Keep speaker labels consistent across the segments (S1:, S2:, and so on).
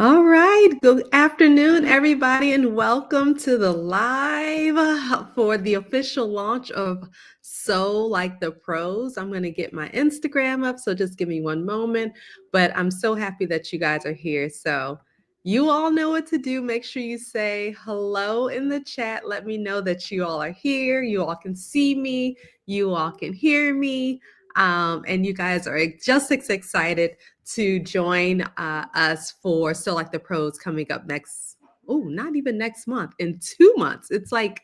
S1: All right. Good afternoon, everybody, and welcome to the live for the official launch of So Like the Pros. I'm going to get my Instagram up, so just give me one moment. But I'm so happy that you guys are here. So you all know what to do. Make sure you say hello in the chat. Let me know that you all are here. You all can see me. You all can hear me. And you guys are just as excited to join us for So Like the Pros coming up not even next month, in 2 months. It's like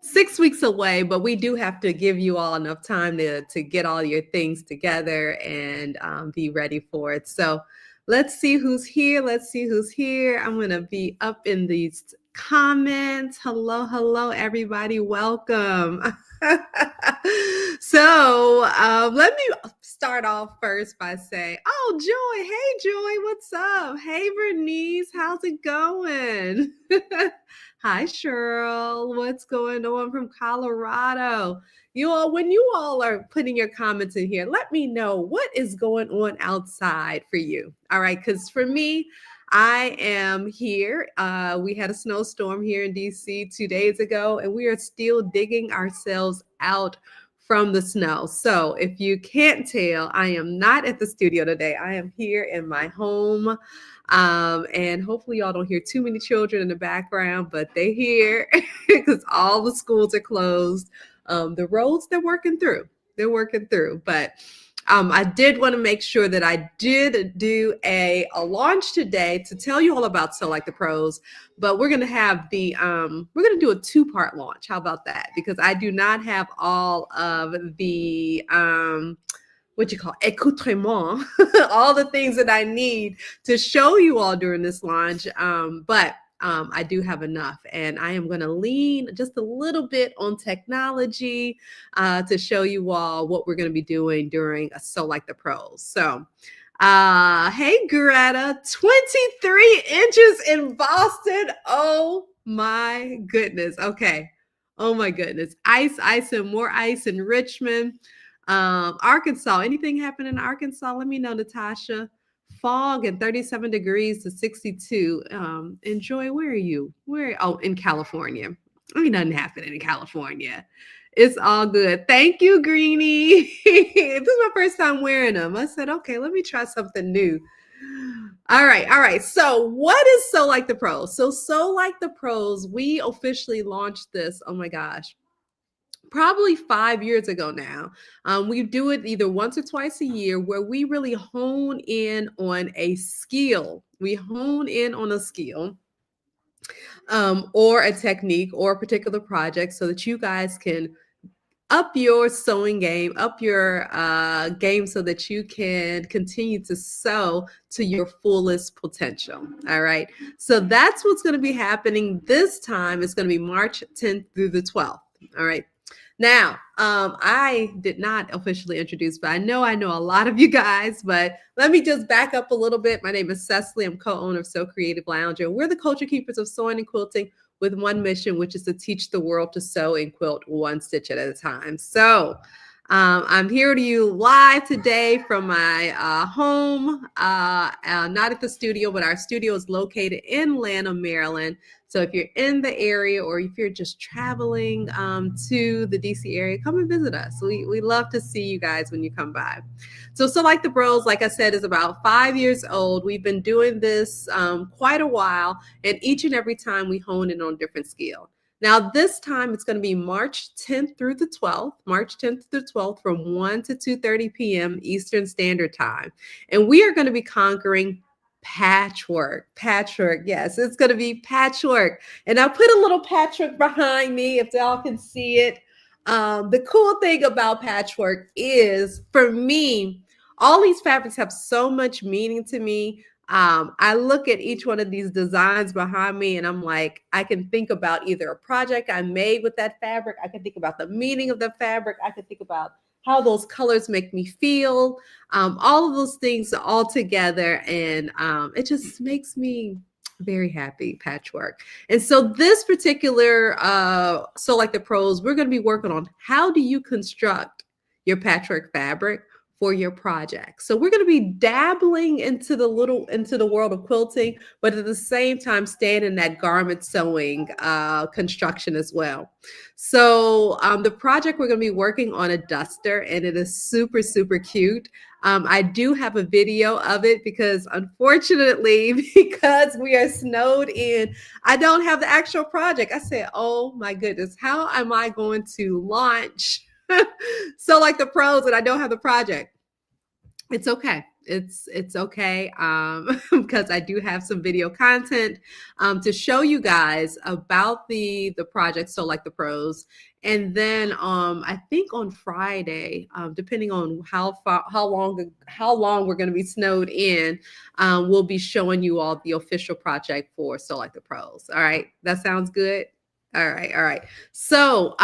S1: 6 weeks away, but we do have to give you all enough time to get all your things together and be ready for it. So let's see who's here. Let's see who's here. I'm going to be up in these comments. Hello, hello, everybody. Welcome. So let me start off first by saying, oh, Joy. Hey, Joy. What's up? Hey, Bernice. How's it going? Hi, Cheryl. What's going on from Colorado? You all, when you all are putting your comments in here, let me know what is going on outside for you. All right, because for me, I am here. We had a snowstorm here in DC 2 days ago, and we are still digging ourselves out from the snow. So if you can't tell, I am not at the studio today. I am here in my home. And hopefully y'all don't hear too many children in the background, but they here because all the schools are closed. The roads they're working through. But I did want to make sure that I did do a launch today to tell you all about So Like the Pros, but we're going to have we're going to do a 2-part launch. How about that? Because I do not have all of the, what you call accoutrement, all the things that I need to show you all during this launch. But I do have enough, and I am going to lean just a little bit on technology to show you all what we're going to be doing during a So Like the Pros. So, hey, Greta, 23 inches in Boston. Oh my goodness. Okay. Oh my goodness. Ice, and more ice in Richmond. Arkansas. Anything happen in Arkansas? Let me know, Natasha. Fog and 37 degrees to 62. Enjoy. Where are you? In California. Ain't nothing happening in California. It's all good. Thank you, Greenie. This is my first time wearing them. I said, okay, let me try something new. All right. So what is So Like the Pros? So Like the Pros, we officially launched this. Oh my gosh. Probably 5 years ago now. We do it either once or twice a year where we really hone in on a skill. Or a technique or a particular project so that you guys can up your sewing game, up your game so that you can continue to sew to your fullest potential. All right. So that's what's going to be happening this time. It's going to be March 10th through the 12th. All right. Now, I did not officially introduce, but I know a lot of you guys, but let me just back up a little bit. My name is Cecily. I'm co-owner of Sew Creative Lounge, and we're the culture keepers of sewing and quilting with one mission, which is to teach the world to sew and quilt one stitch at a time. So I'm here to you live today from my home, not at the studio, but our studio is located in Lanham, Maryland. So if you're in the area or if you're just traveling to the DC area, come and visit us. We love to see you guys when you come by. So Like the Bros, like I said, is about 5 years old. We've been doing this quite a while, and each and every time we hone in on a different skill. Now, this time it's going to be March 10th through the 12th, from 1 to 2:30 p.m. Eastern Standard Time. And we are going to be conquering patchwork. Yes, it's going to be patchwork. And I put a little patchwork behind me if y'all can see it. The cool thing about patchwork is, for me, all these fabrics have so much meaning to me. I look at each one of these designs behind me and I'm like, I can think about either a project I made with that fabric. I can think about the meaning of the fabric. I can think about how those colors make me feel. All of those things all together. And it just makes me very happy, patchwork. And so this particular, So Like the Pros, we're going to be working on how do you construct your patchwork fabric for your project. So we're going to be dabbling into the world of quilting, but at the same time staying in that garment sewing construction as well. So the project we're going to be working on a duster, and it is super, super cute. I do have a video of it because unfortunately, because we are snowed in, I don't have the actual project. I said, oh my goodness, how am I going to launch So like the pros, and I don't have the project? It's okay. It's okay because I do have some video content to show you guys about the project. So like the pros, and then I think on Friday, depending on how long we're going to be snowed in, we'll be showing you all the official project for So Like the Pros. All right, that sounds good. All right, all right. So,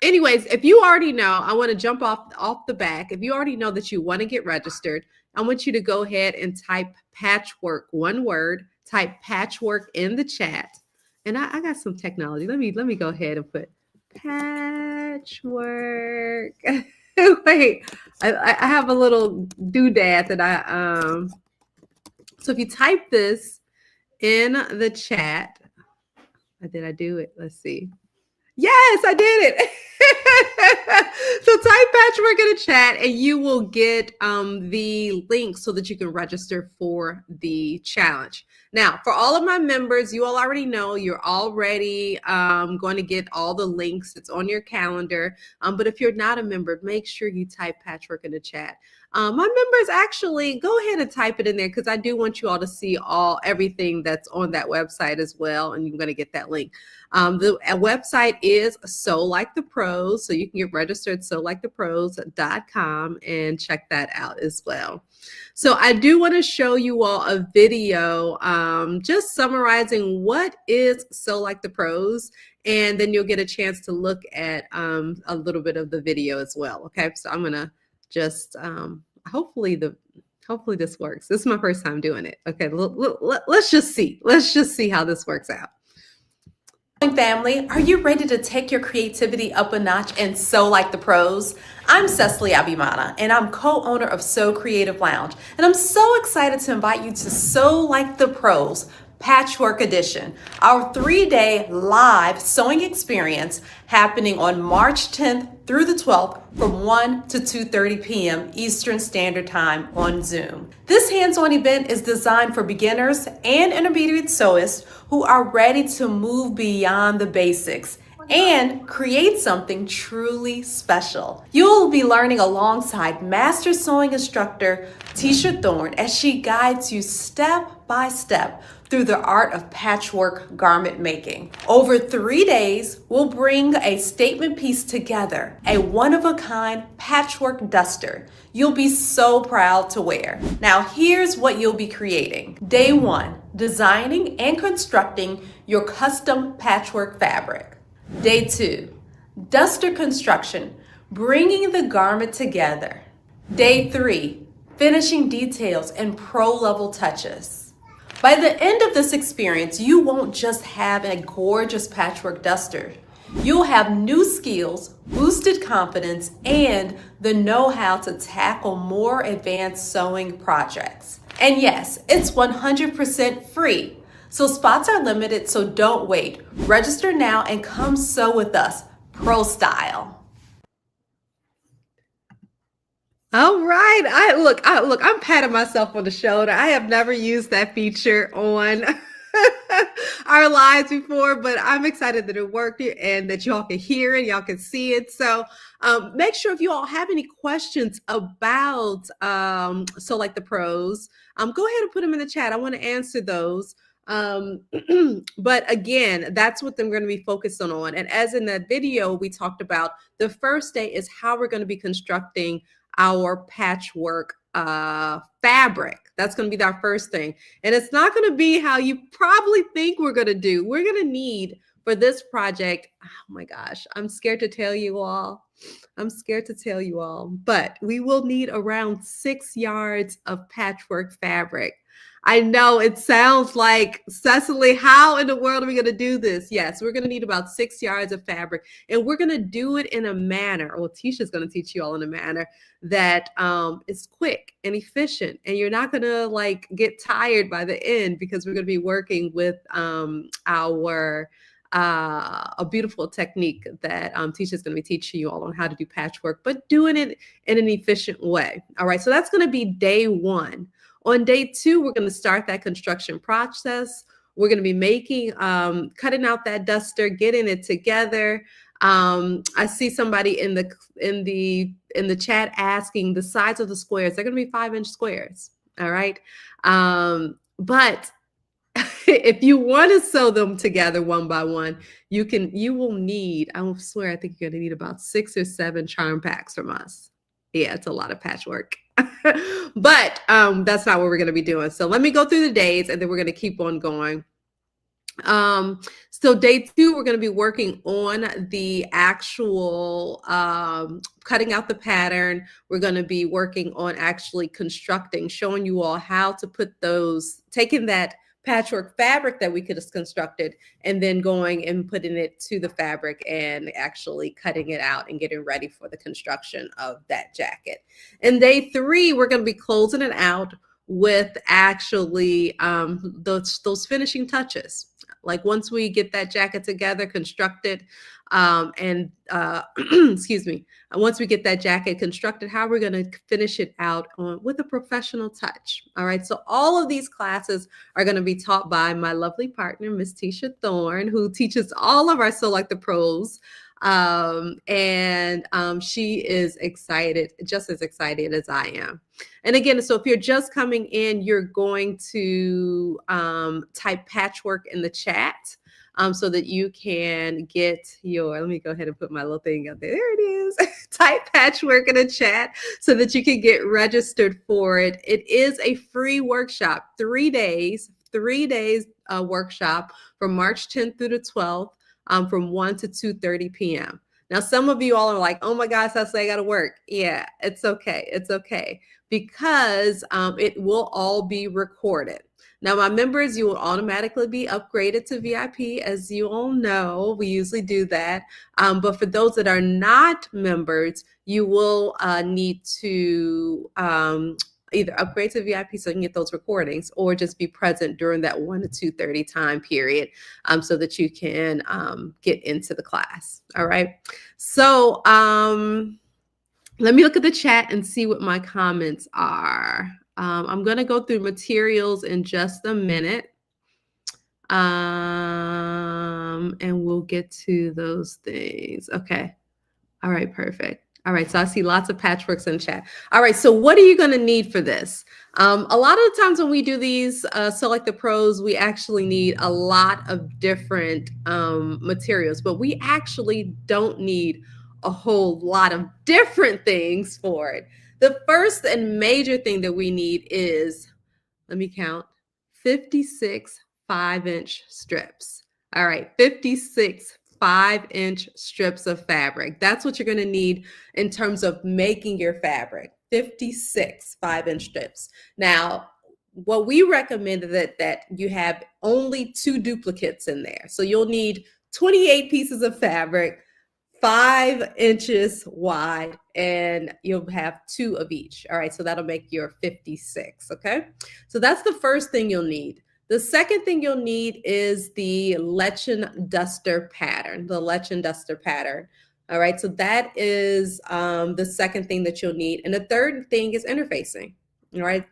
S1: anyways, if you already know, I want to jump off the back. If you already know that you want to get registered, I want you to go ahead and type Patchwork, one word. Type Patchwork in the chat. And I got some technology. Let me go ahead and put Patchwork. Wait, I have a little doodad that I So if you type this in the chat. Did I do it? Let's see. Yes, I did it. So type Patchwork in the chat and you will get the link so that you can register for the challenge. Now, for all of my members, you all already know you're already going to get all the links. It's on your calendar. But if you're not a member, make sure you type Patchwork in the chat. My members, actually go ahead and type it in there because I do want you all to see everything that's on that website as well, and you're going to get that link. The website is So Like the Pros, so you can get registered solikethepros.com and check that out as well. So I do want to show you all a video just summarizing what is So Like the Pros, and then you'll get a chance to look at a little bit of the video as well. Okay, so I'm gonna just hopefully this works. This is my first time doing it. Okay, let's just see how this works out. Family, are you ready to take your creativity up a notch and sew like the pros? I'm Cecily Abimana, and I'm co-owner of Sew Creative Lounge, and I'm so excited to invite you to Sew Like the Pros Patchwork Edition, our 3-day live sewing experience happening on March 10th through the 12th from 1 to 2:30 p.m. Eastern Standard Time on Zoom. This hands-on event is designed for beginners and intermediate sewists who are ready to move beyond the basics and create something truly special. You'll be learning alongside master sewing instructor Tisha Thorne as she guides you step by step through the art of patchwork garment making. Over 3 days, we'll bring a statement piece together, a one-of-a-kind patchwork duster you'll be so proud to wear. Now, here's what you'll be creating. Day 1, designing and constructing your custom patchwork fabric. Day 2, duster construction, bringing the garment together. Day 3, finishing details and pro-level touches. By the end of this experience, you won't just have a gorgeous patchwork duster. You'll have new skills, boosted confidence, and the know-how to tackle more advanced sewing projects. And yes, it's 100% free. So spots are limited, so don't wait. Register now and come sew with us, pro style. All right. Look, I'm patting myself on the shoulder. I have never used that feature on our lives before, but I'm excited that it worked and that y'all can hear it, y'all can see it. So make sure if you all have any questions about So Like the Pros, go ahead and put them in the chat. I want to answer those. But again, that's what I'm going to be focused on. And as in that video, we talked about the first day is how we're going to be constructing our patchwork fabric. That's going to be our first thing. And it's not going to be how you probably think we're going to do. We're going to need, for this project, oh my gosh, I'm scared to tell you all. I'm scared to tell you all, but we will need around 6 yards of patchwork fabric. I know it sounds like, Cecily, how in the world are we going to do this? Yes, we're going to need about 6 yards of fabric, and we're going to do it in a manner. Well, Tisha's going to teach you all in a manner that is quick and efficient, and you're not going to like get tired by the end, because we're going to be working with our a beautiful technique that Tisha's going to be teaching you all on how to do patchwork, but doing it in an efficient way. All right, so that's going to be day one. On day two, we're going to start that construction process. We're going to be making, cutting out that duster, getting it together. I see somebody in the chat asking the size of the squares. They're going to be 5-inch squares. All right, but if you want to sew them together one by one, you will need, I swear, I think you're going to need about 6 or 7 charm packs from us. Yeah, it's a lot of patchwork. But that's not what we're going to be doing. So let me go through the days, and then we're going to keep on going. So day two, we're going to be working on the actual cutting out the pattern. We're going to be working on actually constructing, showing you all how to put those, taking that patchwork fabric that we could have constructed and then going and putting it to the fabric and actually cutting it out and getting ready for the construction of that jacket. And day three, we're going to be closing it out with actually those finishing touches. Like once we get that jacket together, constructed, and excuse me, once we get that jacket constructed, how we're going to finish it out with a professional touch. All right. So all of these classes are going to be taught by my lovely partner, Miss Tisha Thorne, who teaches all of our Sew Like the Pros. She is excited, just as excited as I am. And again, so if you're just coming in, you're going to type patchwork in the chat so that you can get your, let me go ahead and put my little thing up there. There it is. Type patchwork in the chat so that you can get registered for it. It is a free workshop, 3 days workshop from March 10th through the 12th. From 1 to 2:30 p.m. Now, some of you all are like, oh my gosh, I got to work. Yeah, it's okay. It's okay. Because it will all be recorded. Now, my members, you will automatically be upgraded to VIP. As you all know, we usually do that. But for those that are not members, you will need to either upgrade to VIP so you can get those recordings, or just be present during that 1 to 2:30 time period so that you can get into the class. All right. So let me look at the chat and see what my comments are. I'm going to go through materials in just a minute. And we'll get to those things. Okay. All right, perfect. All right, so I see lots of patchworks in chat. All right, so what are you going to need for this? A lot of the times when we do these Sew Like the Pros, we actually need a lot of different materials, but we actually don't need a whole lot of different things for it. The first and major thing that we need is, let me count, 56 5-inch strips. All right, 56 5-inch strips of fabric. That's what you're going to need in terms of making your fabric. 56 5-inch strips. Now, what we recommend is that you have only 2 duplicates in there. So you'll need 28 pieces of fabric, 5 inches wide, and you'll have 2 of each. All right, so that'll make your 56. Okay, so that's the first thing you'll need. The second thing you'll need is the Lechin duster pattern, the Lechin duster pattern. All right, so that is the second thing that you'll need. And the third thing is interfacing. All right,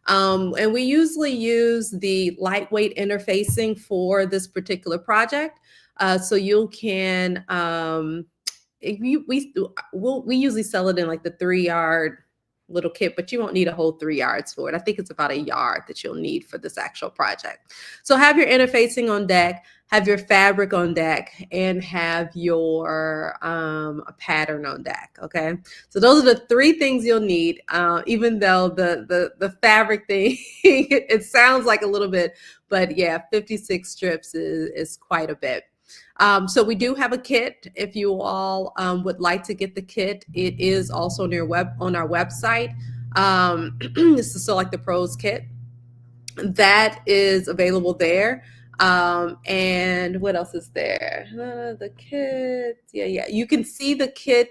S1: and we usually use the lightweight interfacing for this particular project. So you can, we usually sell it in like the 3-yard little kit, but you won't need a whole 3 yards for it. I think it's about 1 yard that you'll need for this actual project. So have your interfacing on deck, have your fabric on deck, and have your pattern on deck. Okay, so those are the 3 things you'll need. Even though the fabric thing it sounds like a little bit, but yeah, 56 strips is quite a bit. So we do have a kit. If you all would like to get the kit, it is also on our website. This is Select the Pros kit that is available there. And what else is there? The kit. Yeah. You can see the kit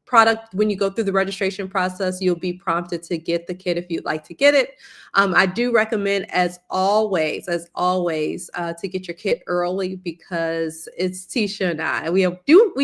S1: product when you go through the registration process. You'll be prompted to get the kit if you'd like to get it. I do recommend, as always, to get your kit early, because it's Tisha and I. We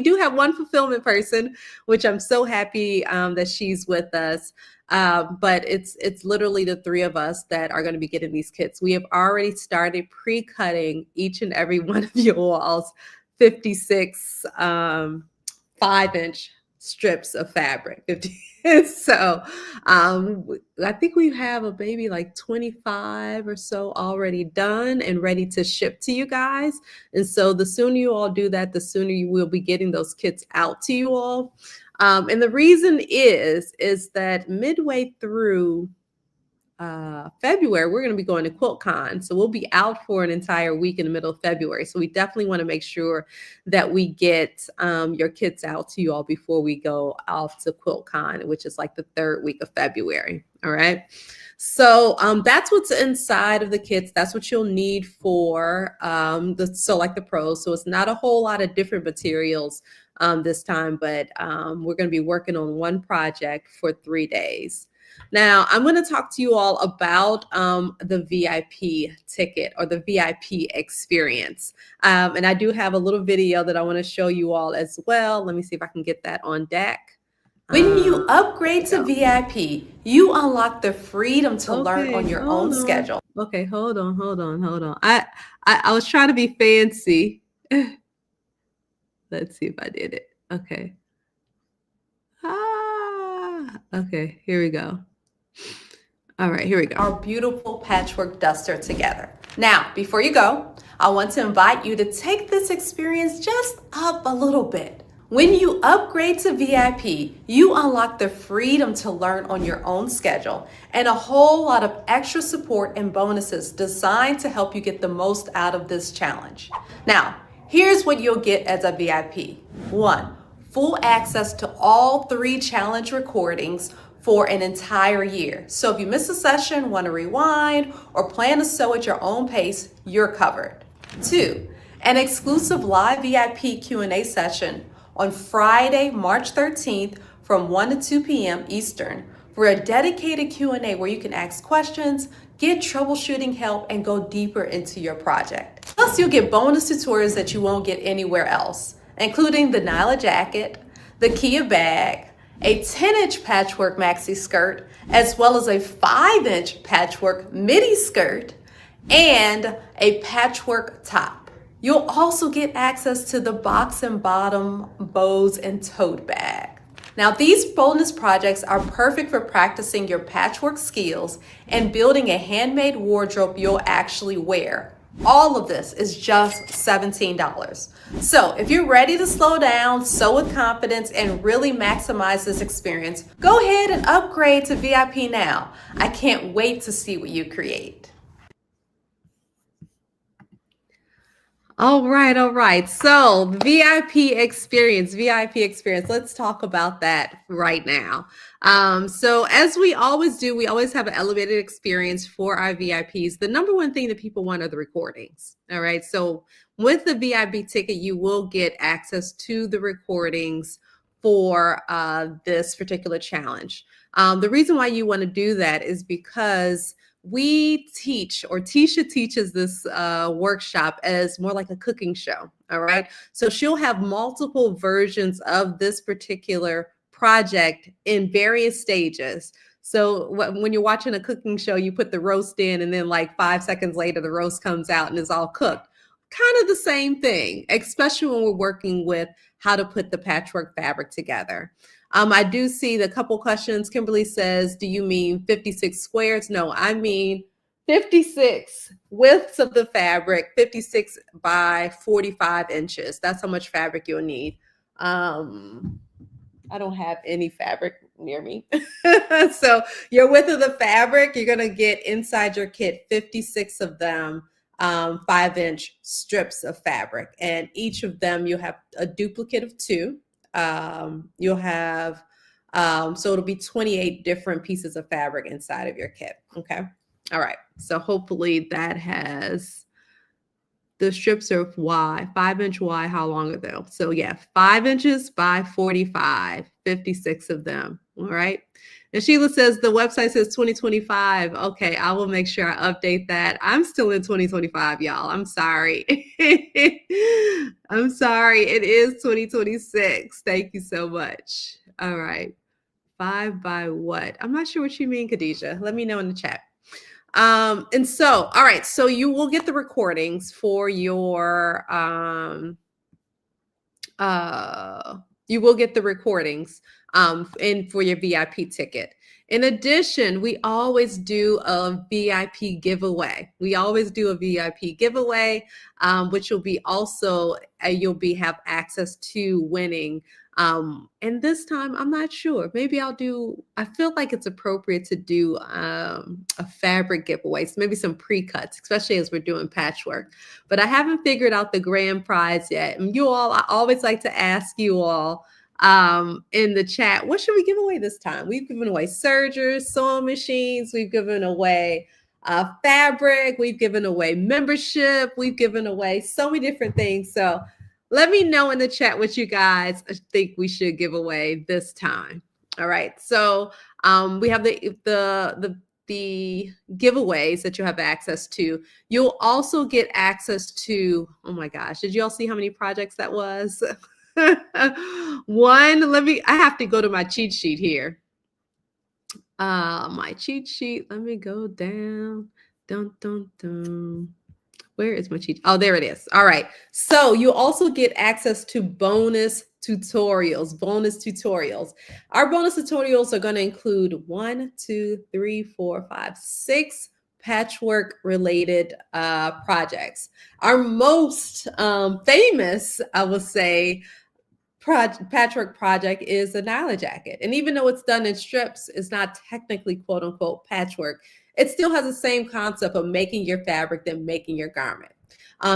S1: do have one fulfillment person, which I'm so happy that she's with us. But it's literally the three of us that are going to be getting these kits. We have already started pre-cutting each and every one of you all's 56 5-inch strips of fabric. 50. So I think we have a maybe like 25 or so already done and ready to ship to you guys. And so the sooner you all do that, the sooner you will be getting those kits out to you all. And the reason is that midway through February, we're going to be going to QuiltCon. So we'll be out for an entire week in the middle of February. So we definitely want to make sure that we get your kits out to you all before we go off to QuiltCon, which is like the third week of February. All right. So that's what's inside of the kits. That's what you'll need for the Select the Pros. So it's not a whole lot of different materials this time, but we're going to be working on one project for 3 days. Now, I'm going to talk to you all about the VIP ticket or the VIP experience. And I do have a little video that I want to show you all as well. Let me see if I can get that on deck. When you upgrade to VIP, you unlock the freedom to learn on your own schedule. Okay, hold on. I was trying to be fancy. Let's see if I did it. Okay. Okay, here we go. All right, here we go. Our beautiful patchwork duster together. Now, before you go, I want to invite you to take this experience just up a little bit. When you upgrade to VIP, you unlock the freedom to learn on your own schedule and a whole lot of extra support and bonuses designed to help you get the most out of this challenge. Now, here's what you'll get as a VIP. 1, full access to all 3 challenge recordings for an entire year. So if you miss a session, want to rewind, or plan to sew at your own pace, you're covered. 2, an exclusive live VIP Q&A session on Friday, March 13th from 1 to 2 p.m. Eastern for a dedicated Q&A where you can ask questions, get troubleshooting help, and go deeper into your project. Plus, you'll get bonus tutorials that you won't get anywhere else, including the Nyla jacket, the Kia bag, a 10-inch patchwork maxi skirt, as well as a 5-inch patchwork midi skirt, and a patchwork top. You'll also get access to the box and bottom, bows, and tote bag. Now, these bonus projects are perfect for practicing your patchwork skills and building a handmade wardrobe you'll actually wear. All of this is just $17. So if you're ready to slow down, sew with confidence, and really maximize this experience, go ahead and upgrade to VIP now. I can't wait to see what you create. All right. So VIP experience. Let's talk about that right now. So as we always do, we always have an elevated experience for our VIPs. The number one thing that people want are the recordings. All right. So with the VIP ticket, you will get access to the recordings for this particular challenge. The reason why you want to do that is because we teach, or Tisha teaches this workshop as more like a cooking show. All right. So she'll have multiple versions of this particular project in various stages. So when you're watching a cooking show, you put the roast in, and then like 5 seconds later, the roast comes out and is all cooked. Kind of the same thing, especially when we're working with how to put the patchwork fabric together. I do see the couple questions. Kimberly says, do you mean 56 squares? No, I mean 56 widths of the fabric, 56 by 45 inches. That's how much fabric you'll need. I don't have any fabric near me. So your width of the fabric, you're going to get inside your kit 56 of them 5-inch strips of fabric, and each of them you'll have a duplicate of 2. You'll have so it'll be 28 different pieces of fabric inside of your kit. Okay. All right. So hopefully that has the strips are 5-inch wide. How long are they? So yeah, 5 inches by 45, 56 of them. All right. And Sheila says the website says 2025. Okay, I will make sure I update that. I'm still in 2025, y'all. I'm sorry. I'm sorry. It is 2026. Thank you so much. All right. 5 by what? I'm not sure what you mean, Khadijah. Let me know in the chat. And so, all right, so you will get the recordings for your you will get the recordings and for your VIP ticket. In addition, we always do a VIP giveaway. We always do a VIP giveaway, which will be also have access to winning. And this time, I'm not sure. Maybe I feel like it's appropriate to do a fabric giveaway. So maybe some pre-cuts, especially as we're doing patchwork. But I haven't figured out the grand prize yet. And I always like to ask you all in the chat, what should we give away this time? We've given away sergers, sewing machines. We've given away fabric. We've given away membership. We've given away so many different things. So let me know in the chat what you guys think we should give away this time. All right. So we have the giveaways that you have access to. You'll also get access to, oh my gosh, did you all see how many projects that was? I have to go to my cheat sheet here. My cheat sheet, let me go down. Dun, dun, dun. Where is my cheat? Oh, there it is. All right. So you also get access to bonus tutorials. Our bonus tutorials are going to include 6 patchwork related projects. Our most famous, I will say, patchwork project is the Nyla jacket. And even though it's done in strips, it's not technically quote unquote patchwork. It still has the same concept of making your fabric than making your garment.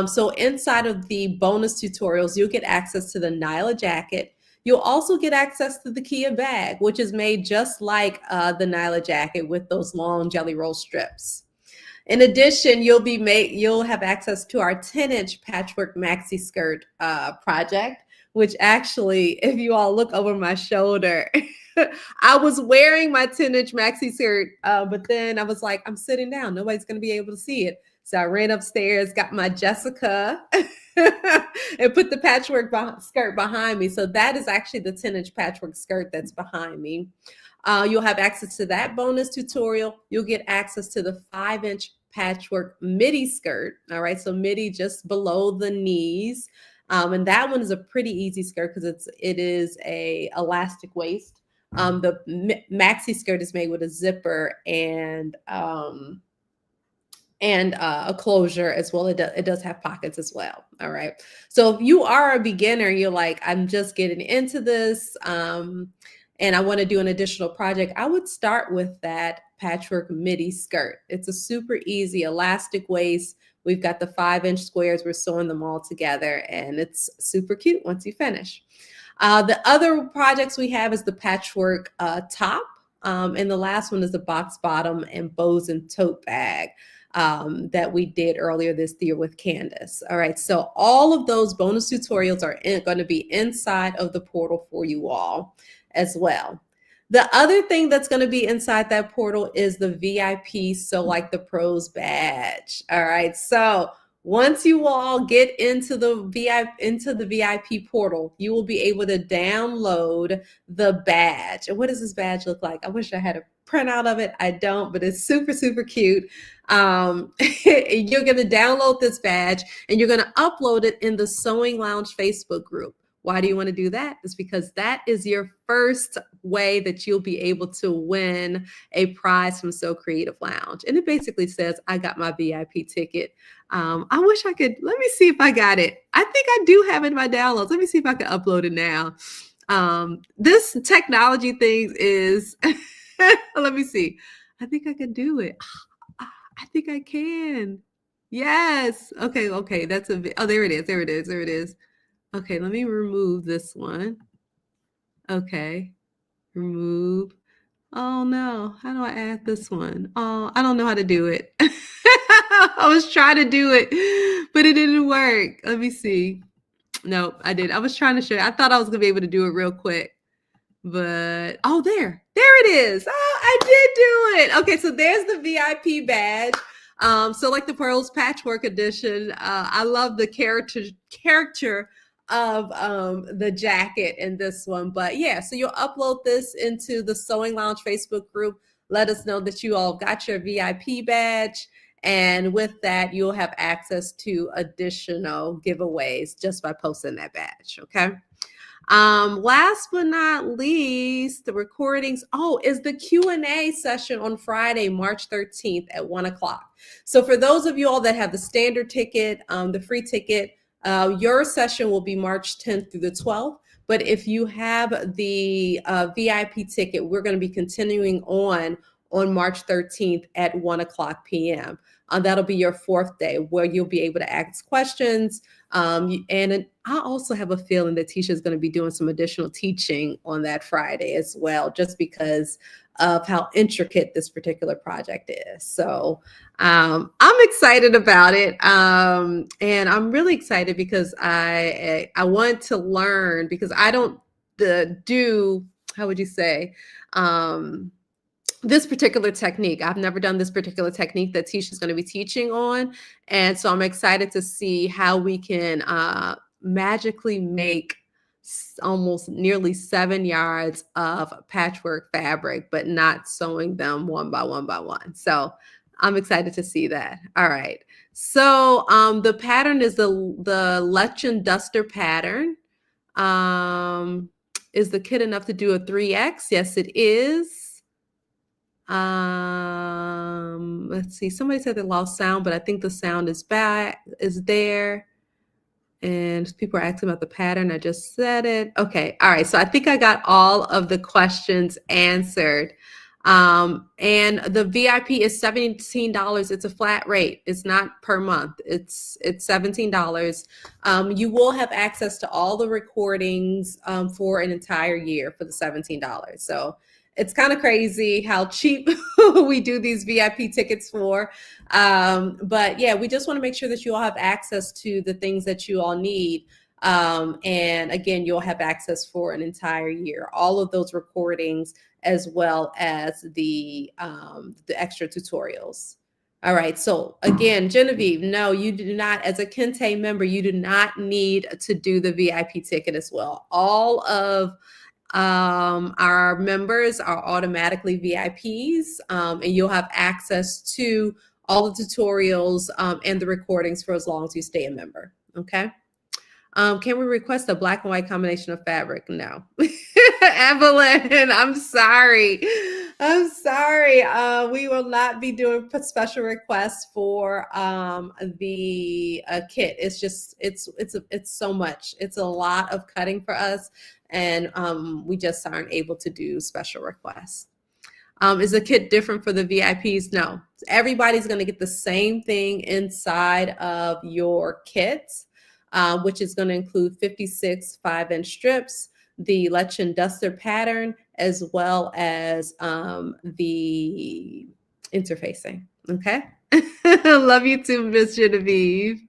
S1: So inside of the bonus tutorials, you'll get access to the Nyla jacket. You'll also get access to the Kia bag, which is made just like the Nyla jacket with those long jelly roll strips. In addition, you'll have access to our 10-inch patchwork maxi skirt project, which actually, if you all look over my shoulder, I was wearing my 10-inch maxi skirt, but then I was like, I'm sitting down. Nobody's going to be able to see it. So I ran upstairs, got my Jessica, and put the patchwork skirt behind me. So that is actually the 10-inch patchwork skirt that's behind me. You'll have access to that bonus tutorial. You'll get access to the 5-inch patchwork midi skirt. All right, so midi just below the knees. And that one is a pretty easy skirt because it is a elastic waist. The maxi skirt is made with a zipper and a closure as well. It does have pockets as well. All right. So if you are a beginner, you're like, I'm just getting into this and I want to do an additional project, I would start with that patchwork midi skirt. It's a super easy elastic waist. We've got the 5-inch squares. We're sewing them all together and it's super cute once you finish. The other projects we have is the patchwork top. And the last one is the box bottom and bows and tote bag that we did earlier this year with Candace. All right, so all of those bonus tutorials are going to be inside of the portal for you all as well. The other thing that's going to be inside that portal is the VIP So Like the Pros badge. All right, so once you all get into the VIP portal, you will be able to download the badge. And what does this badge look like? I wish I had a printout of it. I don't, but it's super, super cute. You're going to download this badge and you're going to upload it in the Sewing Lounge Facebook group. Why do you want to do that? It's because that is your first way that you'll be able to win a prize from Sew Creative Lounge. And it basically says, I got my VIP ticket. I wish I could, let me see if I got it. I think I do have it in my downloads. Let me see if I can upload it now. This technology thing is, let me see. I think I can do it. I think I can. Yes. Okay. Okay. Oh, there it is. There it is. There it is. Okay. Let me remove this one. Okay. Remove. Oh no. How do I add this one? Oh, I don't know how to do it. I was trying to do it, but it didn't work. Let me see. Nope, I did. I was trying to show you. I thought I was gonna be able to do it real quick. But oh, there it is. Oh, I did do it. Okay, so there's the VIP badge. So like the Pearls Patchwork Edition, I love the character of the jacket in this one. But yeah, so you'll upload this into the Sewing Lounge Facebook group. Let us know that you all got your VIP badge. And with that, you'll have access to additional giveaways just by posting that badge. Okay. Last but not least, the recordings. Oh, is the Q&A session on Friday, March 13th at 1:00. So for those of you all that have the standard ticket, the free ticket, your session will be March 10th through the 12th. But if you have the VIP ticket, we're going to be continuing on March 13th at 1:00 p.m. That'll be your fourth day where you'll be able to ask questions. And I also have a feeling that Tisha is going to be doing some additional teaching on that Friday as well, just because of how intricate this particular project is. So I'm excited about it. And I'm really excited because I want to learn, because I don't do, how would you say, this particular technique. I've never done this particular technique that Tisha's going to be teaching on. And so I'm excited to see how we can magically make almost nearly 7 yards of patchwork fabric, but not sewing them one by one by one. So I'm excited to see that. All right. So the pattern is the Lechin Duster pattern. Is the kit enough to do a 3X? Yes, it is. Let's see. Somebody said they lost sound, but I think the sound is there. And people are asking about the pattern. I just said it. Okay. All right. So I think I got all of the questions answered. And the VIP is $17. It's a flat rate. It's not per month. It's $17. You will have access to all the recordings for an entire year for the $17. So it's kind of crazy how cheap we do these VIP tickets for. But yeah, we just want to make sure that you all have access to the things that you all need. And again, you'll have access for an entire year, all of those recordings, as well as the extra tutorials. All right. So again, Genevieve, no, you do not, as a Kente member, you do not need to do the VIP ticket as well. All of our members are automatically VIPs, and you'll have access to all the tutorials and the recordings for as long as you stay a member. Okay. Can we request a black and white combination of fabric? No. Evelyn, I'm sorry. I'm sorry. We will not be doing special requests for the kit. It's just, it's so much. It's a lot of cutting for us. And we just aren't able to do special requests. Is the kit different for the VIPs? No. Everybody's going to get the same thing inside of your kit, which is going to include 56 5-inch strips, the Lechin Duster pattern, as well as the interfacing. Okay. Love you too, Miss Genevieve.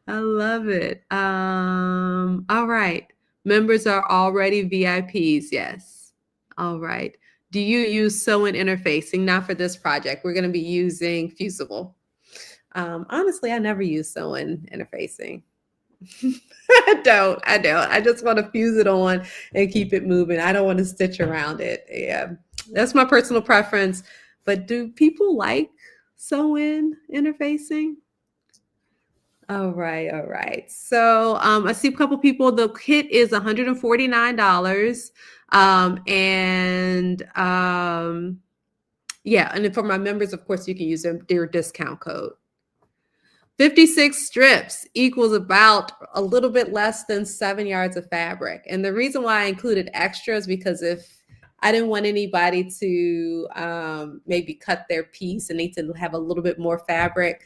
S1: I love it. All right. Members are already VIPs. Yes. All right. Do you use sewing interfacing? Not for this project. We're going to be using Fusible. Honestly, I never use sewing interfacing. I don't. I just want to fuse it on and keep it moving. I don't want to stitch around it. Yeah, that's my personal preference. But do people like sewing interfacing? All right, all right. So I see a couple people. The kit is $149, yeah, and for my members, of course, you can use their discount code. 56 strips equals about a little bit less than 7 yards of fabric. And the reason why I included extras, because if I didn't want anybody to maybe cut their piece and need to have a little bit more fabric.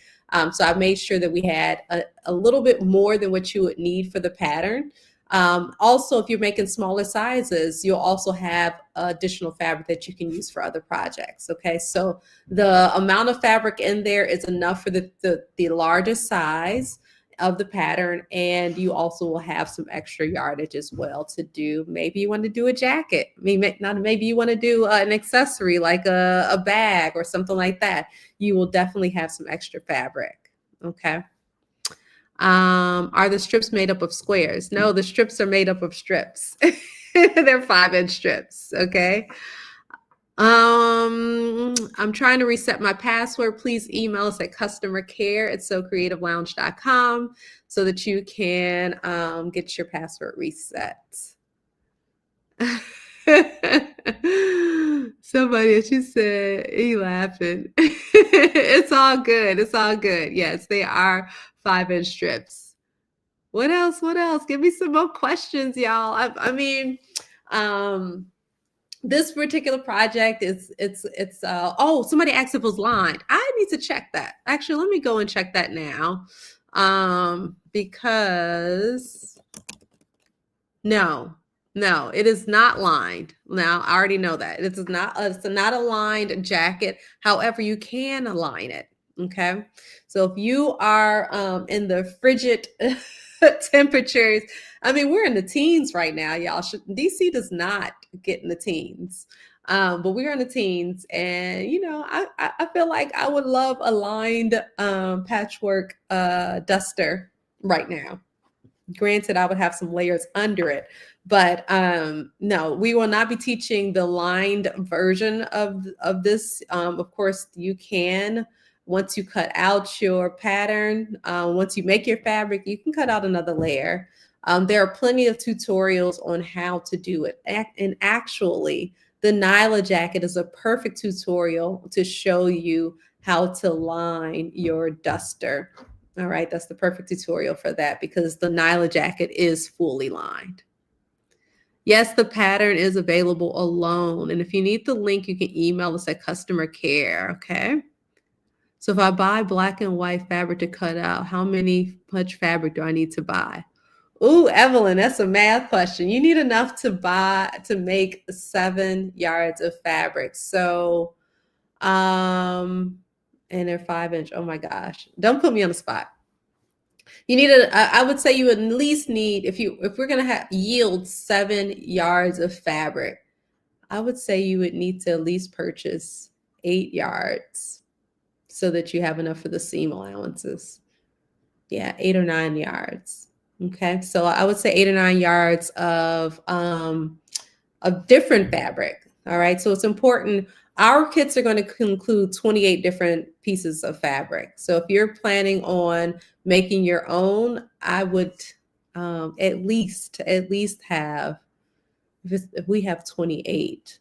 S1: So I made sure that we had a little bit more than what you would need for the pattern. Also, if you're making smaller sizes, you'll also have additional fabric that you can use for other projects. Okay, so the amount of fabric in there is enough for the largest size of the pattern, and you also will have some extra yardage as well to do. Maybe you want to do a jacket. Maybe you want to do an accessory like a bag or something like that. You will definitely have some extra fabric. Okay. Are the strips made up of squares? No, the strips are made up of strips. They're 5-inch strips. Okay. I'm trying to reset my password. Please email us at customercare@socreativelounge.com so that you can get your password reset. Somebody, she said, he laughing. It's all good. It's all good. Yes, they are 5-inch strips. What else? What else? Give me some more questions, y'all. I mean, this particular project it's oh, somebody asked if it was lined. I need to check that. Actually, let me go and check that now. Because no, it is not lined. Now, I already know that. It's not a lined jacket. However, you can align it. Okay. So if you are in the frigid temperatures, I mean, we're in the teens right now, y'all. DC does not get in the teens. But we're in the teens, and I feel like I would love a lined patchwork duster right now. Granted, I would have some layers under it, but no, we will not be teaching the lined version of this. Of course, you can, once you cut out your pattern, once you make your fabric, you can cut out another layer. There are plenty of tutorials on how to do it. And actually, the Nyla jacket is a perfect tutorial to show you how to line your duster. All right, that's the perfect tutorial for that because the Nyla jacket is fully lined. Yes, the pattern is available alone. And if you need the link, you can email us at customer care, okay? So if I buy black and white fabric to cut out, how much fabric do I need to buy? Ooh, Evelyn, that's a math question. You need enough to make 7 yards of fabric. So, and they're 5-inch. Oh my gosh. Don't put me on the spot. You need I would say you at least need, if we're going to yield 7 yards of fabric, I would say you would need to at least purchase 8 yards so that you have enough for the seam allowances. Yeah, 8 or 9 yards. Okay, so I would say 8 or 9 yards of different fabric. All right, so it's important. Our kits are going to include 28 different pieces of fabric. So if you're planning on making your own, I would at least have, if we have 28,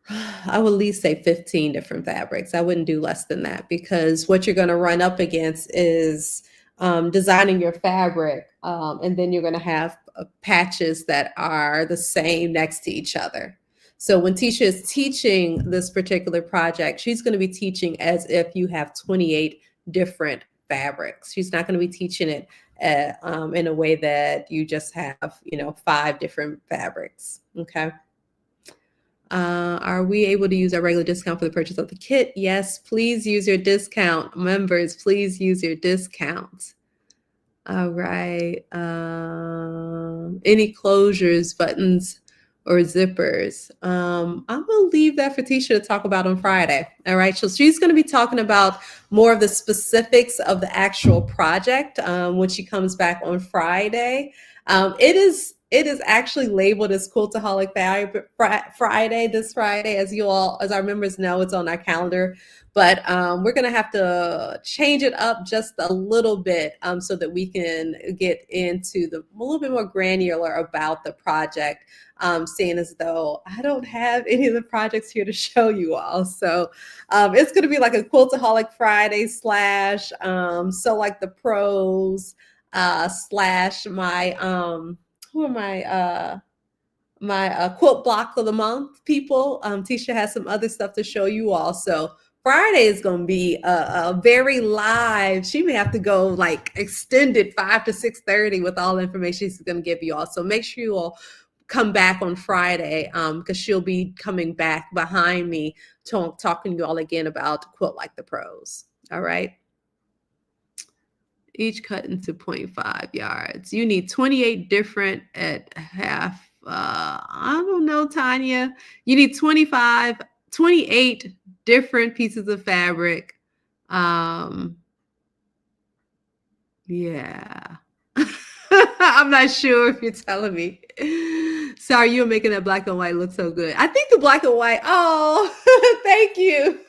S1: I would at least say 15 different fabrics. I wouldn't do less than that because what you're going to run up against is designing your fabric, and then you're going to have patches that are the same next to each other. So when Tisha is teaching this particular project, she's going to be teaching as if you have 28 different fabrics. She's not going to be teaching it in a way that you just have, 5 different fabrics. Okay. Are we able to use our regular discount for the purchase of the kit? Yes, please use your discount. Members, please use your discount. All right. Any closures, buttons, or zippers? I'm going to leave that for Tisha to talk about on Friday. All right. So she's going to be talking about more of the specifics of the actual project when she comes back on Friday. It is actually labeled as Quiltaholic Friday this Friday. As our members know, it's on our calendar. But we're going to have to change it up just a little bit so that we can get into a little bit more granular about the project, seeing as though I don't have any of the projects here to show you all. So it's going to be like a Quiltaholic Friday / So Like the Pros / my who are quilt block of the month, people. Tisha has some other stuff to show you all. So Friday is going to be a very live. She may have to go like extended 5 to 6:30 with all the information she's going to give you all. So make sure you all come back on Friday because she'll be coming back behind me talking to you all again about Quilt Like the Pros. All right. Each cut into 0.5 yards. You need 28 different at half. I don't know, Tanya. You need 28 different pieces of fabric. Yeah. I'm not sure if you're telling me. Sorry, you're making that black and white look so good. I think the black and white, oh, thank you.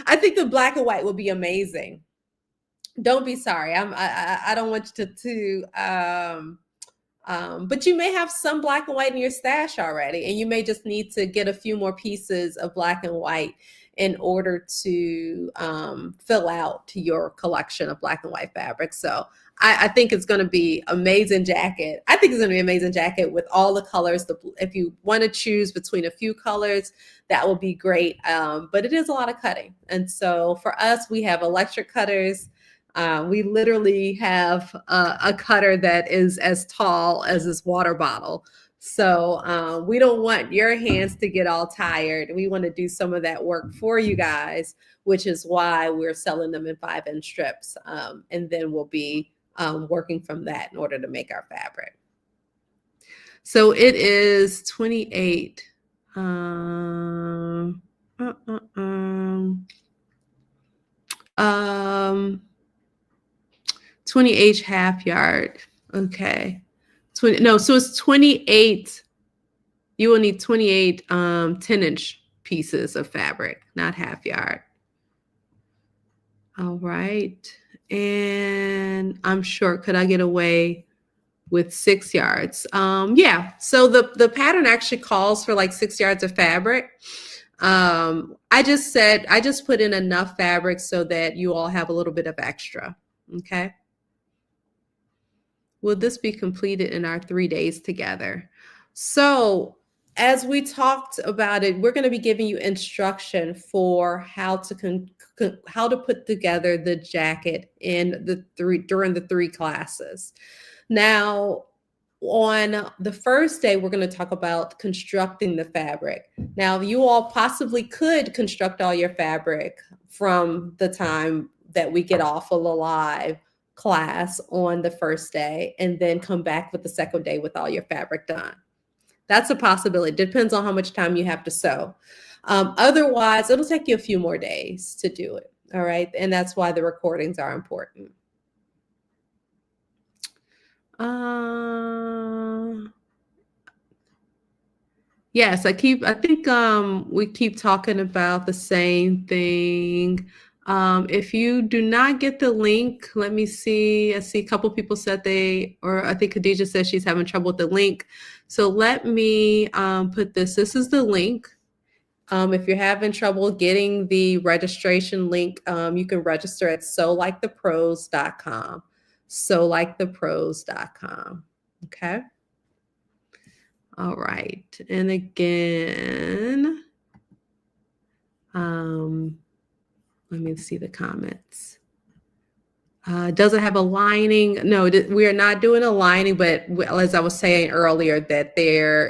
S1: I think the black and white will be amazing. Don't be sorry. I don't want you but you may have some black and white in your stash already, and you may just need to get a few more pieces of black and white in order to fill out your collection of black and white fabric. So I think it's going to be amazing jacket. I think it's going to be an amazing jacket with all the colors. If you want to choose between a few colors, that will be great. But it is a lot of cutting. And so for us, we have electric cutters. We literally have a cutter that is as tall as this water bottle. So we don't want your hands to get all tired. We want to do some of that work for you guys, which is why we're selling them in 5-inch strips. And then we'll be working from that in order to make our fabric. So it is 28. 28 half yard. Okay. So it's 28. You will need 28 10-inch pieces of fabric, not half yard. All right. And I'm short. Could I get away with 6 yards? Yeah. So the pattern actually calls for like 6 yards of fabric. I just put in enough fabric so that you all have a little bit of extra. Okay. Will this be completed in our 3 days together? So as we talked about it, we're going to be giving you instruction for how to put together the jacket during the 3 classes. Now, on the first day, we're going to talk about constructing the fabric. Now, you all possibly could construct all your fabric from the time that we get off of the live class on the first day and then come back with the second day with all your fabric done. That's a possibility. Depends on how much time you have to sew. Otherwise, it'll take you a few more days to do it. All right. And that's why the recordings are important. Yes, I think we keep talking about the same thing. If you do not get the link, let me see. I see a couple people said I think Khadija says she's having trouble with the link. So let me put this. This is the link. If you're having trouble getting the registration link, you can register at sewlikethepros.com. Sewlikethepros.com. Okay. All right. And again, let me see the comments. Does it have a lining? No, we are not doing a lining, but as I was saying earlier, that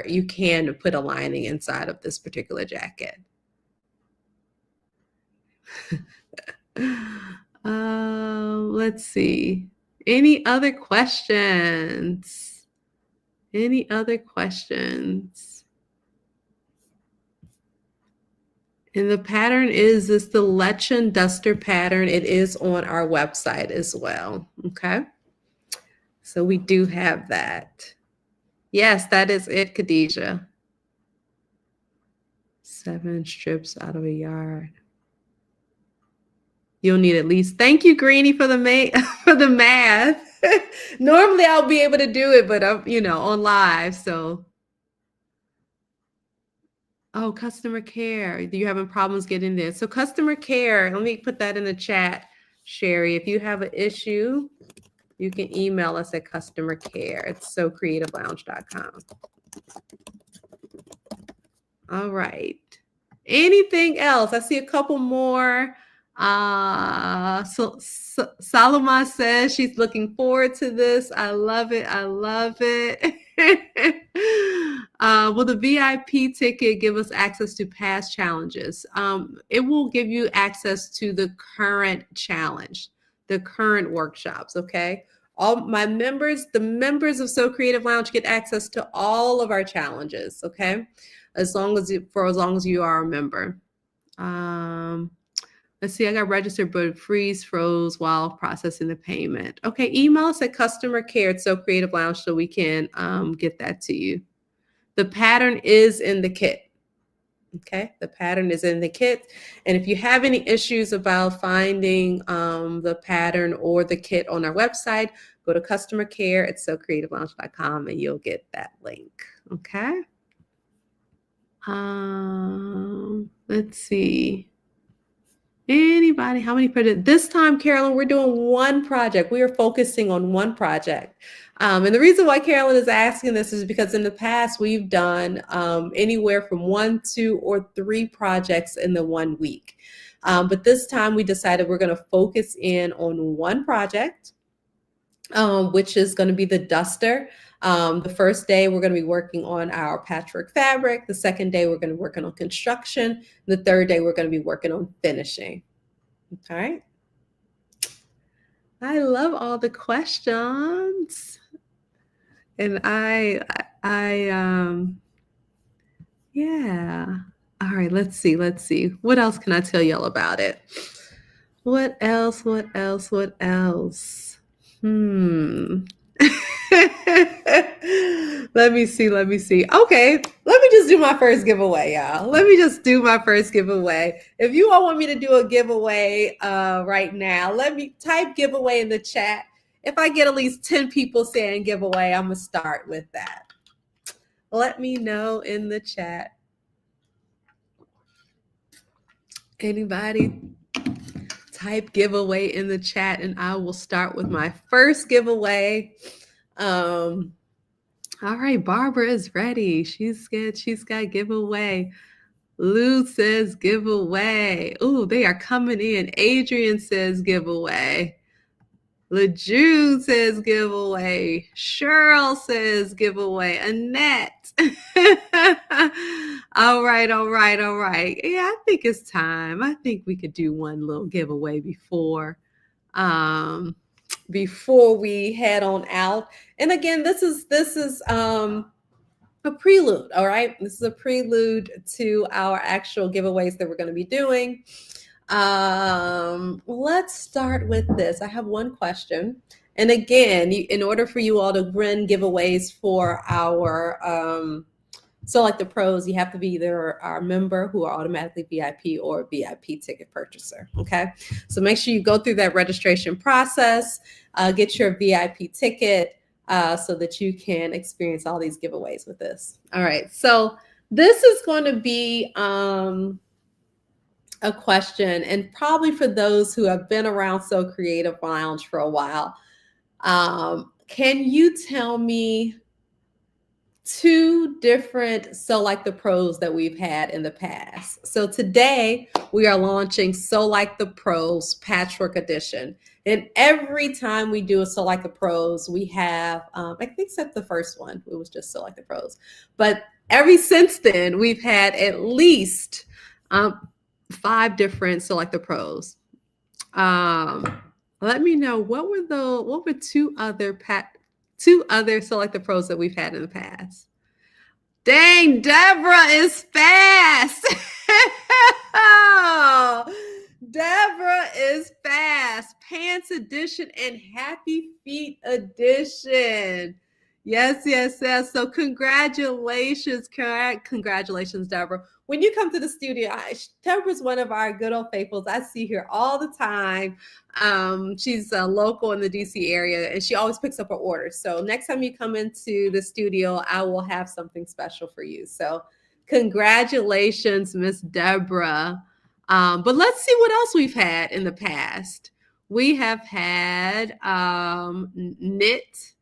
S1: you can put a lining inside of this particular jacket. Let's see. Any other questions? Any other questions? And the pattern is the Lechin Duster pattern. It is on our website as well. Okay. So we do have that. Yes, that is it, Khadija. 7 strips out of a yard. You'll need at least. Thank you, Greenie, for the math. Normally I'll be able to do it, but I'm, on live. So, oh, customer care. You having problems getting there? So customer care, let me put that in the chat, Sherry. If you have an issue, you can email us at customer care at sewcreativelounge.com. All right. Anything else? I see a couple more. Saloma says she's looking forward to this. I love it. I love it. Will the VIP ticket give us access to past challenges? It will give you access to the current challenge, the current workshops. Okay. All my members, the members of So Creative Lounge, get access to all of our challenges. Okay, as long as you are a member. Let's see, I got registered, but froze while processing the payment. Okay, email us at customer care at So Creative Lounge so we can get that to you. The pattern is in the kit. Okay, the pattern is in the kit. And if you have any issues about finding the pattern or the kit on our website, go to customer care at SoCreativeLounge.com and you'll get that link. Okay. Let's see. Anybody? How many projects? This time, Carolyn, we're doing one project. We are focusing on one project. And the reason why Carolyn is asking this is because in the past, we've done anywhere from 1, 2, or 3 projects in the 1 week. But this time we decided we're going to focus in on one project, which is going to be the duster. The first day, we're going to be working on our patchwork fabric. The second day, we're going to be working on construction. The third day, we're going to be working on finishing. All right. I love all the questions. And yeah. All right, let's see. What else can I tell y'all about it? What else? Let me see. Okay, let me just do my first giveaway, y'all. If you all want me to do a giveaway right now, let me type giveaway in the chat. If I get at least 10 people saying giveaway, I'm going to start with that. Let me know in the chat. Anybody? Type giveaway in the chat and I will start with my first giveaway. All right, Barbara is ready. She's good. She's got giveaway. Lou says giveaway. Oh, they are coming in. Adrian says giveaway. LeJew says giveaway. Cheryl says giveaway. Annette. All right. Yeah, I think it's time. I think we could do one little giveaway before we head on out. And again, this is a prelude. All right. This is a prelude to our actual giveaways that we're going to be doing. Let's start with this. I have one question. And again, in order for you all to win giveaways for our so like the pros, you have to be either our member who are automatically VIP or a VIP ticket purchaser. Okay. So make sure you go through that registration process, get your VIP ticket so that you can experience all these giveaways with this. All right. So this is going to be a question, and probably for those who have been around So Creative Lounge for a while, can you tell me 2 different So Like the Pros that we've had in the past? So today we are launching So Like the Pros Patchwork Edition. And every time we do a So Like the Pros, we have, I think except the first one, it was just So Like the Pros. But ever since then, we've had at least 5 different So Like the Pros. Let me know what were 2 other So Like the Pros that we've had in the past. Dang, Deborah is fast. Deborah is fast. Pants edition and Happy Feet edition. Yes. So congratulations, Deborah. When you come to the studio, Deborah's one of our good old faithfuls. I see her all the time. She's local in the DC area, and she always picks up her orders. So next time you come into the studio, I will have something special for you. So congratulations, Miss Deborah. But let's see what else we've had in the past. We have had knit.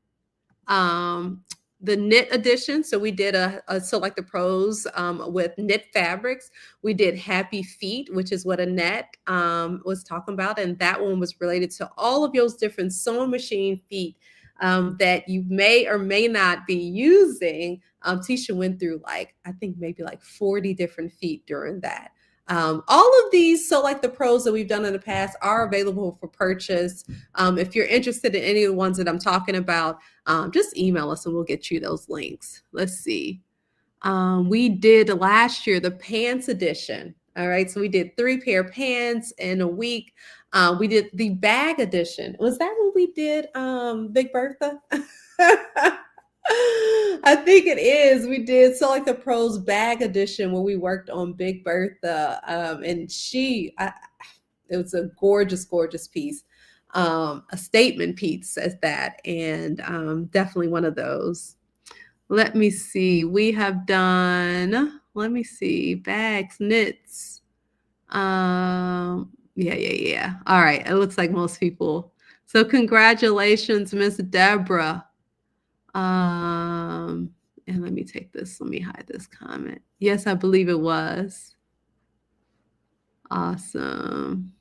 S1: the knit edition. So we did a Select the Pros with knit fabrics. We did Happy Feet, which is what Annette was talking about. And that one was related to all of those different sewing machine feet that you may or may not be using. Tisha went through I think maybe 40 different feet during that. All of these Select the Pros that we've done in the past are available for purchase. If you're interested in any of the ones that I'm talking about, just email us and we'll get you those links. Let's see. We did last year the pants edition. All right, so we did 3 pair of pants in a week. We did the bag edition. Was that what we did, Big Bertha? I think it is. We did Select the Pros bag edition where we worked on Big Bertha, and it was a gorgeous, gorgeous piece, a statement piece as that, and definitely one of those. Let me see. We have done, let me see, bags, knits. Yeah. All right. It looks like most people. So congratulations, Miss Deborah. And let me take this. Let me hide this comment. Yes, I believe it was. Awesome.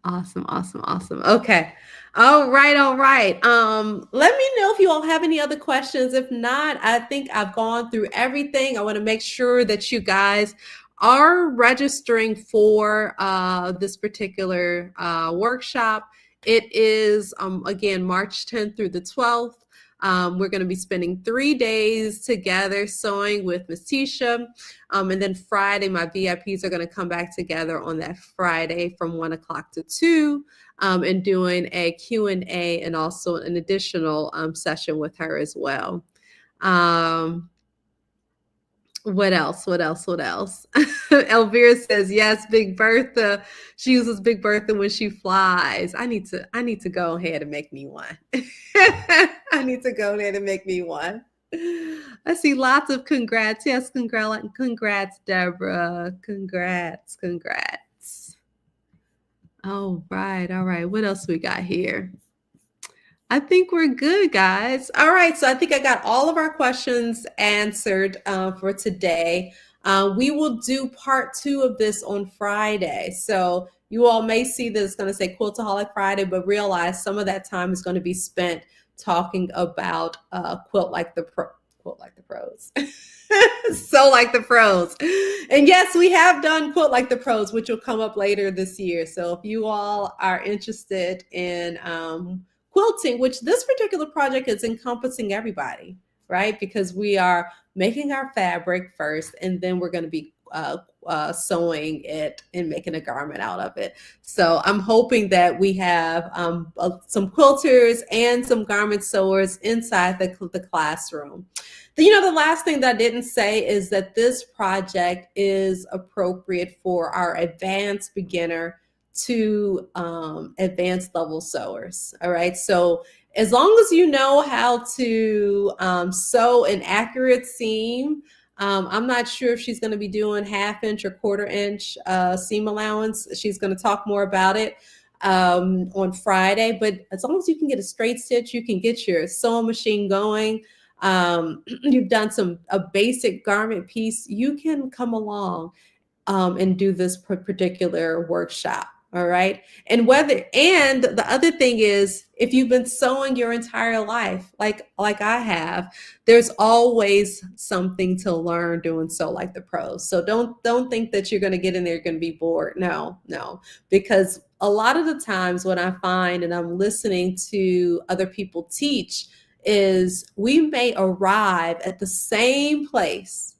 S1: Okay. All right. Let me know if you all have any other questions. If not, I think I've gone through everything. I want to make sure that you guys are registering for this particular workshop. It is, again, March 10th through the 12th. We're going to be spending 3 days together sewing with Miss Tisha. And then Friday, my VIPs are going to come back together on that Friday from 1 o'clock to 2 and doing a Q&A and also an additional session with her as well. What else? Elvira says, yes, Big Bertha. She uses Big Bertha when she flies. I need to go ahead and make me one. I see lots of congrats. Yes, congrats, Deborah. Congrats. All right. What else we got here? I think we're good, guys. All right, so I think I got all of our questions answered for today. We will do part 2 of this on Friday. So you all may see that it's going to say Quiltaholic Friday, but realize some of that time is going to be spent talking about Quilt Like the Pros. Sew Like the Pros. And yes, we have done Quilt Like the Pros, which will come up later this year. So if you all are interested in quilting, which this particular project is encompassing everybody, right? Because we are making our fabric first, and then we're going to be sewing it and making a garment out of it. So I'm hoping that we have some quilters and some garment sewers inside the classroom. The last thing that I didn't say is that this project is appropriate for our advanced beginner to advanced level sewers. All right. So as long as you know how to sew an accurate seam, I'm not sure if she's going to be doing 1/2 inch or 1/4 inch seam allowance. She's going to talk more about it on Friday. But as long as you can get a straight stitch, you can get your sewing machine going. You've done a basic garment piece, you can come along and do this particular workshop. All right. And the other thing is, if you've been sewing your entire life, like I have, there's always something to learn doing Sew Like the Pros. So don't think that you're going to get in there, you're going to be bored. No, because a lot of the times what I find, and I'm listening to other people teach, is we may arrive at the same place.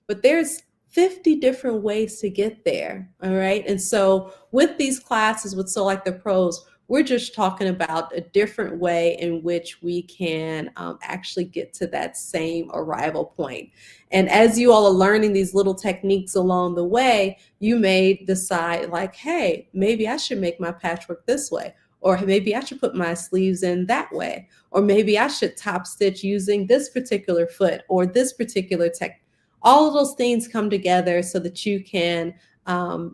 S1: But there's 50 different ways to get there. All right. And so with these classes with Sew Like the Pros, we're just talking about a different way in which we can actually get to that same arrival point. And as you all are learning these little techniques along the way, you may decide like, hey, maybe I should make my patchwork this way. Or maybe I should put my sleeves in that way. Or maybe I should top stitch using this particular foot or this particular technique. All of those things come together so that you can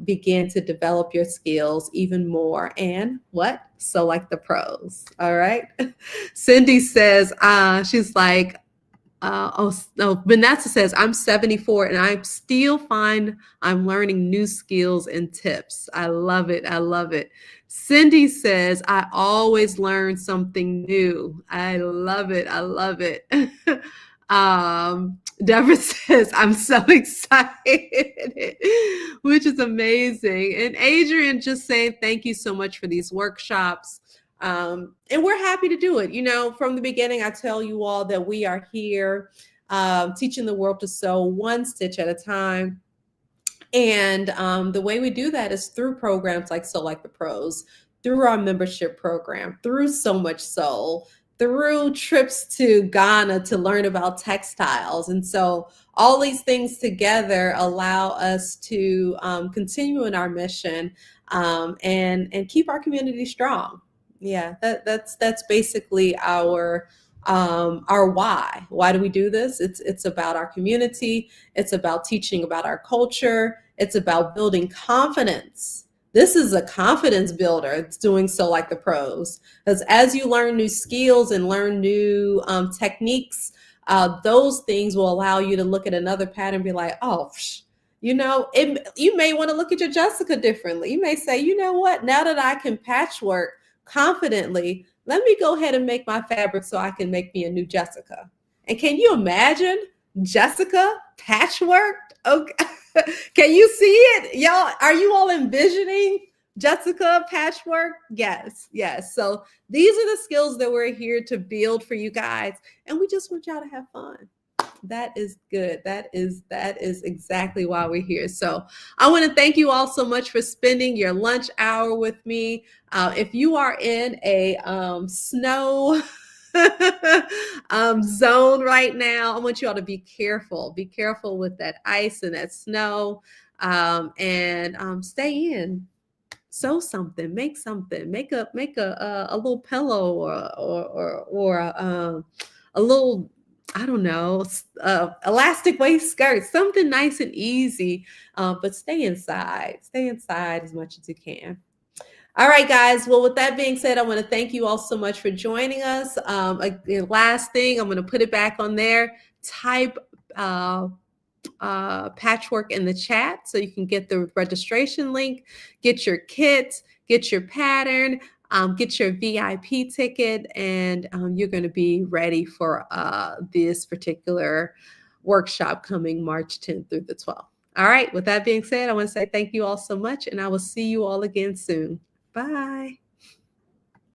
S1: begin to develop your skills even more. And what? So like the pros. All right. Cindy says, she's like, Vanessa says, I'm 74 and I still find I'm learning new skills and tips. I love it. I love it. Cindy says, I always learn something new. I love it. I love it. Deborah says, I'm so excited, which is amazing. And Adrian just saying, thank you so much for these workshops. And we're happy to do it. You know, from the beginning, I tell you all that we are here teaching the world to sew one stitch at a time. And the way we do that is through programs like Sew Like the Pros, through our membership program, through So Much Sew, through trips to Ghana to learn about textiles. And so all these things together allow us to continue in our mission and keep our community strong. Yeah, that's basically our why. Why do we do this? It's about our community. It's about teaching about our culture. It's about building confidence. This is a confidence builder. It's doing So Like the Pros. Because as you learn new skills and learn new techniques, those things will allow you to look at another pattern and be like, oh, you know, you may want to look at your Jessica differently. You may say, you know what, now that I can patchwork confidently, let me go ahead and make my fabric so I can make me a new Jessica. And can you imagine Jessica patchworked? Okay. Can you see it? Y'all, are you all envisioning Jessica patchwork? Yes, yes. So these are the skills that we're here to build for you guys. And we just want y'all to have fun. That is good. That is exactly why we're here. So I want to thank you all so much for spending your lunch hour with me. If you are in a snow zone right now, I want you all to be careful. Be careful with that ice and that snow, and stay in. Sew something, make something, make a little pillow or a little, I don't know, elastic waist skirt, something nice and easy, but stay inside as much as you can. All right, guys. Well, with that being said, I want to thank you all so much for joining us. Last thing, I'm going to put it back on there. Type Patchwork in the chat so you can get the registration link, get your kit, get your pattern, get your VIP ticket, and you're going to be ready for this particular workshop coming March 10th through the 12th. All right. With that being said, I want to say thank you all so much, and I will see you all again soon. Bye.